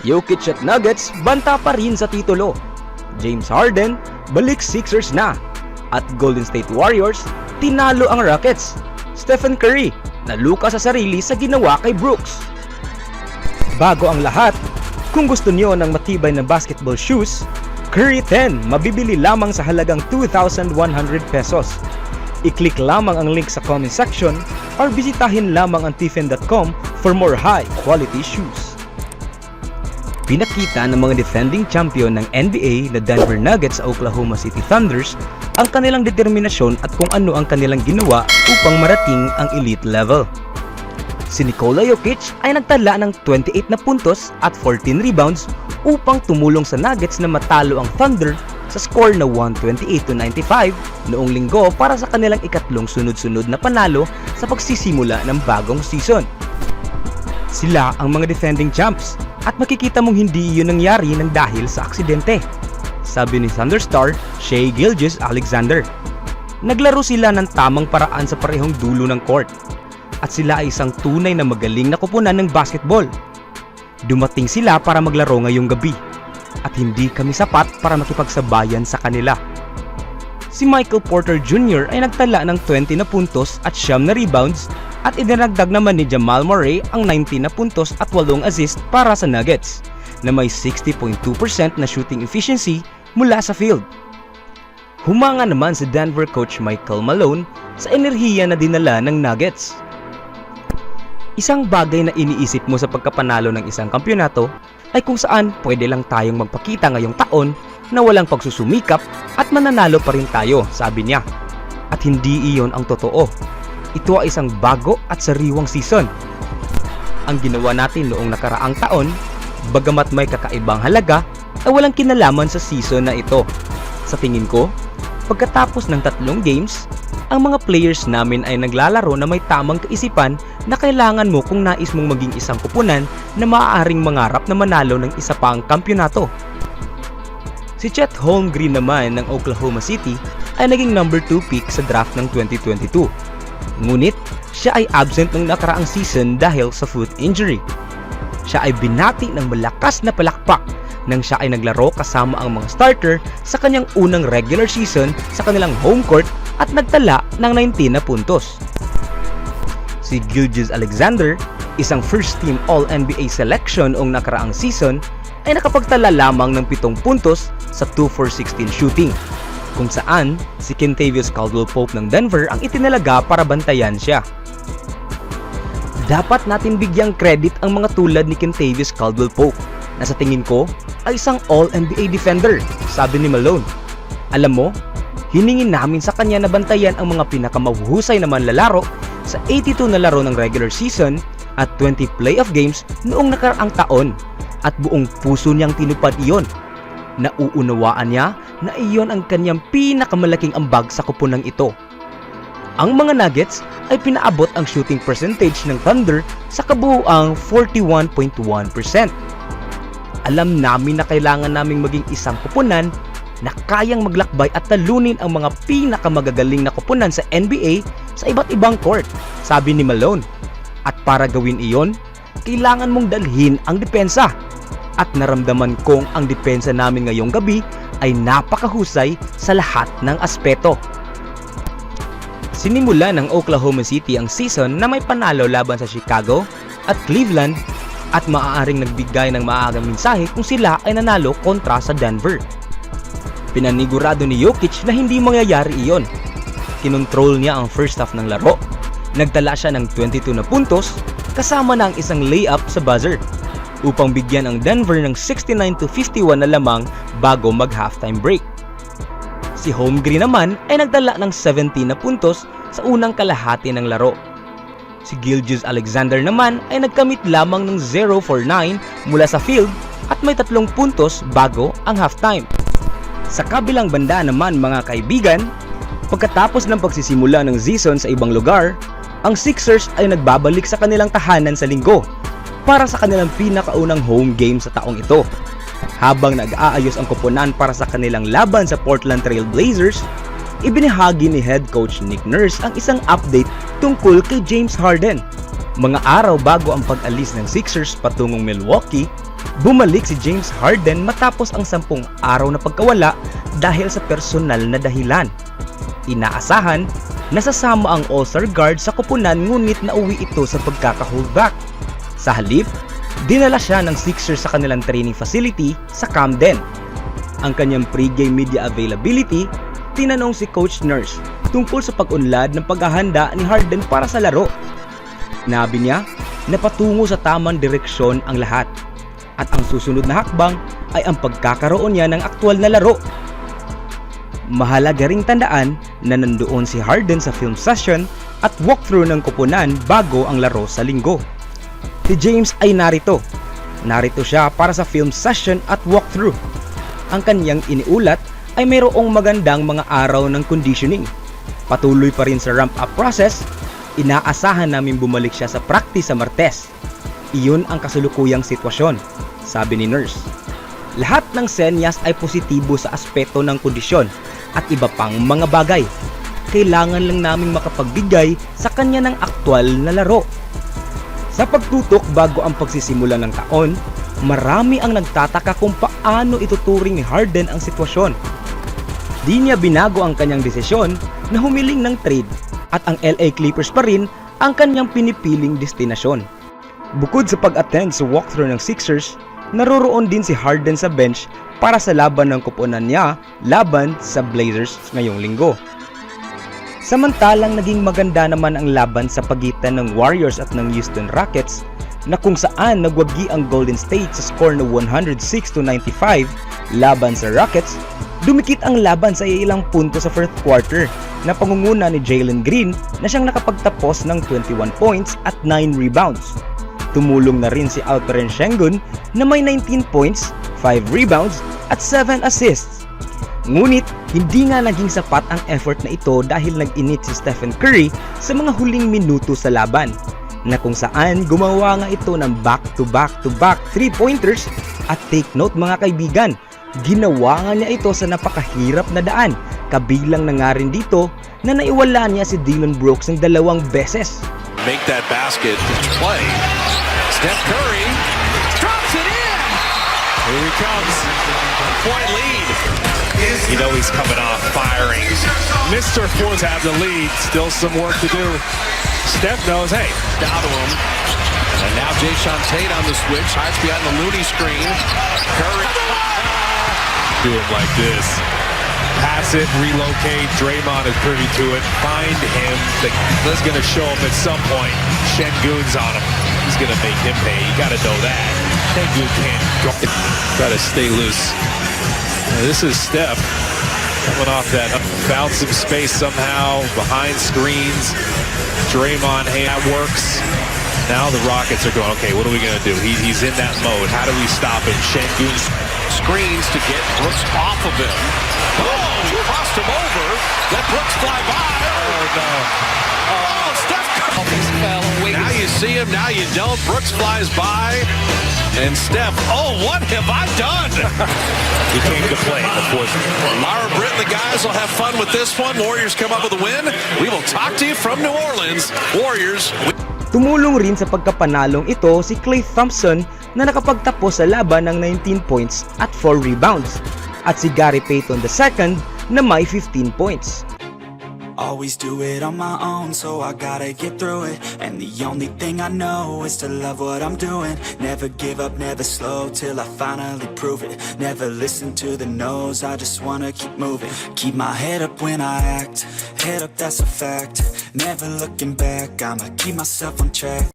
Jokic at Nuggets banta pa rin sa titulo. James Harden balik Sixers na. At Golden State Warriors tinalo ang Rockets. Stephen Curry naluka sa sarili sa ginawa kay Brooks. Bago ang lahat, kung gusto niyo ng matibay na basketball shoes, Curry 10 mabibili lamang sa halagang 2,100 pesos. I-click lamang ang link sa comment section or bisitahin lamang ang tiffen.com for more high-quality shoes. Pinakita ng mga defending champion ng NBA na Denver Nuggets sa Oklahoma City Thunders ang kanilang determinasyon at kung ano ang kanilang ginawa upang marating ang elite level. Si Nikola Jokic ay nagtala ng 28 na puntos at 14 rebounds upang tumulong sa Nuggets na matalo ang Thunder sa score na 128-95 noong linggo para sa kanilang ikatlong sunod-sunod na panalo sa pagsisimula ng bagong season. Sila ang mga defending champs at makikita mong hindi iyon nangyari ng dahil sa aksidente, sabi ni Thunder star Shai Gilgeous-Alexander. Naglaro sila ng tamang paraan sa parehong dulo ng court at sila ay isang tunay na magaling na kupunan ng basketball. Dumating sila para maglaro ngayong gabi at hindi kami sapat para makipagsabayan sa kanila. Si Michael Porter Jr. ay nagtala ng 20 na puntos at 9 na rebounds at idinagdag naman ni Jamal Murray ang 19 na puntos at 8 assist para sa Nuggets na may 60.2% na shooting efficiency mula sa field. Humanga naman si Denver coach Michael Malone sa enerhiya na dinala ng Nuggets. Isang bagay na iniisip mo sa pagkapanalo ng isang kampyonato ay kung saan pwede lang tayong magpakita ngayong taon na walang pagsusumikap at mananalo pa rin tayo, sabi niya. At hindi iyon ang totoo. Ito ay isang bago at sariwang season. Ang ginawa natin noong nakaraang taon, bagamat may kakaibang halaga, ay walang kinalaman sa season na ito. Sa tingin ko, pagkatapos ng 3 games, ang mga players namin ay naglalaro na may tamang kaisipan na kailangan mo kung nais mong maging isang kupunan na maaaring mangarap na manalo ng isa pang kampyonato. Si Chet Holmgren naman ng Oklahoma City ay naging number 2 pick sa draft ng 2022. Ngunit, siya ay absent ng nakaraang season dahil sa foot injury. Siya ay binati ng malakas na palakpak nang siya ay naglaro kasama ang mga starter sa kanyang unang regular season sa kanilang home court at nagtala ng 19 na puntos. Si Gilgeous-Alexander, isang first-team All-NBA selection noong nakaraang season, ay nakapagtala lamang ng 7 puntos sa 2-for-16 shooting, kung saan si Kentavious Caldwell-Pope ng Denver ang itinalaga para bantayan siya. Dapat natin bigyang credit ang mga tulad ni Kentavious Caldwell-Pope na sa tingin ko ay isang All-NBA defender, sabi ni Malone. Alam mo, hiningin namin sa kanya na bantayan ang mga pinakamahuhusay na manlalaro sa 82 na laro ng regular season at 20 playoff games noong nakaraang taon at buong puso niyang tinupad iyon. Nauunawaan niya na iyon ang kanyang pinakamalaking ambag sa kupunang ito. Ang mga Nuggets ay pinaabot ang shooting percentage ng Thunder sa kabuuang 41.1%. Alam namin na kailangan naming maging isang kupunan na kayang maglakbay at talunin ang mga pinakamagagaling na kupunan sa NBA sa iba't ibang court, sabi ni Malone. At para gawin iyon, kailangan mong dalhin ang depensa. At naramdaman kong ang depensa namin ngayong gabi ay napakahusay sa lahat ng aspeto. Sinimula ng Oklahoma City ang season na may panalo laban sa Chicago at Cleveland at maaaring nagbigay ng maagang mensahe kung sila ay nanalo kontra sa Denver. Pinanigurado ni Jokic na hindi mangyayari iyon. Kinontrol niya ang first half ng laro. Nagtala siya ng 22 na puntos kasama na ang isang layup sa buzzer upang bigyan ang Denver ng 69-51 na lamang bago mag-halftime break. Si Holmgren naman ay nagdala ng 17 na puntos sa unang kalahati ng laro. Si Gilgeous-Alexander naman ay nagkamit lamang ng 0 for 9 mula sa field at may 3 puntos bago ang halftime. Sa kabilang banda naman mga kaibigan, pagkatapos ng pagsisimula ng season sa ibang lugar, ang Sixers ay nagbabalik sa kanilang tahanan sa linggo para sa kanilang pinakaunang home game sa taong ito. Habang nag-aayos ang koponan para sa kanilang laban sa Portland Trail Blazers, ibinahagi ni head coach Nick Nurse ang isang update tungkol kay James Harden. Mga araw bago ang pag-alis ng Sixers patungong Milwaukee, Bumalik si James Harden matapos ang 10 araw na pagkawala dahil sa personal na dahilan. Inaasahan na sasama ang All-Star guard sa koponan ngunit nauwi ito sa pagkaka-holdback. Sa halip, dinala siya ng Sixers sa kanilang training facility sa Camden. Ang kanyang pre-game media availability, tinanong si Coach Nurse tungkol sa pag-unlad ng paghahanda ni Harden para sa laro. Nabi niya na patungo sa tamang direksyon ang lahat at ang susunod na hakbang ay ang pagkakaroon niya ng aktwal na laro. Mahalaga ring tandaan na nandoon si Harden sa film session at walkthrough ng koponan bago ang laro sa linggo. Si James ay narito. Narito siya para sa film session at walkthrough. Ang kanyang iniulat ay mayroong magandang mga araw ng conditioning. Patuloy pa rin sa ramp-up process. Inaasahan namin bumalik siya sa practice sa Martes. Iyon ang kasulukuyang sitwasyon, sabi ni Nurse. Lahat ng senyas ay positibo sa aspeto ng kondisyon at iba pang mga bagay. Kailangan lang naming makapagbigay sa kanya ng aktwal na laro. Sa pagtutok bago ang pagsisimula ng taon, marami ang nagtataka kung paano ituturing ni Harden ang sitwasyon. Di niya binago ang kanyang desisyon na humiling ng trade at ang LA Clippers pa rin ang kanyang pinipiling destinasyon. Bukod sa pag-attend sa walkthrough ng Sixers, naroroon din si Harden sa bench para sa laban ng koponan niya laban sa Blazers ngayong linggo. Samantalang naging maganda naman ang laban sa pagitan ng Warriors at ng Houston Rockets na kung saan nagwagi ang Golden State sa score na 106-95 laban sa Rockets, dumikit ang laban sa ilang punto sa first quarter na pangunguna ni Jalen Green na siyang nakapagtapos ng 21 points at 9 rebounds. Tumulong na rin si Alperen Sengun na may 19 points, 5 rebounds at 7 assists. Ngunit hindi nga naging sapat ang effort na ito dahil nag-init si Stephen Curry sa mga huling minuto sa laban, na kung saan gumawa nga ito ng back-to-back-to-back 3-pointers at take note mga kaibigan, ginawa nga niya ito sa napakahirap na daan, kabilang na nga rin dito na naiwala niya si Dillon Brooks ng 2 beses. Make that basket play. Steph Curry drops it in. Here he comes. Point lead. You know he's coming off firing. Mr. Fourth have the lead. Still some work to do. Steph knows, hey, down to him. And now Jason Tate on the switch. Hides behind the Looney screen. Curry. Do him like this. Pass it, relocate. Draymond is privy to it. Find him. That's going to show up at some point. Sengun's on him. He's going to make him pay. You got to know that. Sengun can't go. Try to stay loose. Now, this is Steph coming off that. Found some space somehow behind screens. Draymond, hey, that works. Now the Rockets are going, okay, what are we going to do? He's in that mode. How do we stop him? Sengun screens to get Brooks off of him. Oh, crossed him over. Let Brooks fly by. Oh, no. Oh, Steph Curry fell away. Now you see him, now you don't. Brooks flies by. And Steph, oh, what have I done? He came to play in the fourth. Lara Britt and the guys will have fun with this one. Warriors come up with a win. We will talk to you from New Orleans. Warriors. Tumulong rin sa pagkapanalong ito si Klay Thompson na nakapagtapos sa laban ng 19 points at 4 rebounds at si Gary Payton II na may 15 points. Always do it on my own, so I gotta get through it. And the only thing I know is to love what I'm doing. Never give up, never slow, till I finally prove it. Never listen to the no's, I just wanna keep moving. Keep my head up when I act, head up, that's a fact. Never looking back, I'ma keep myself on track.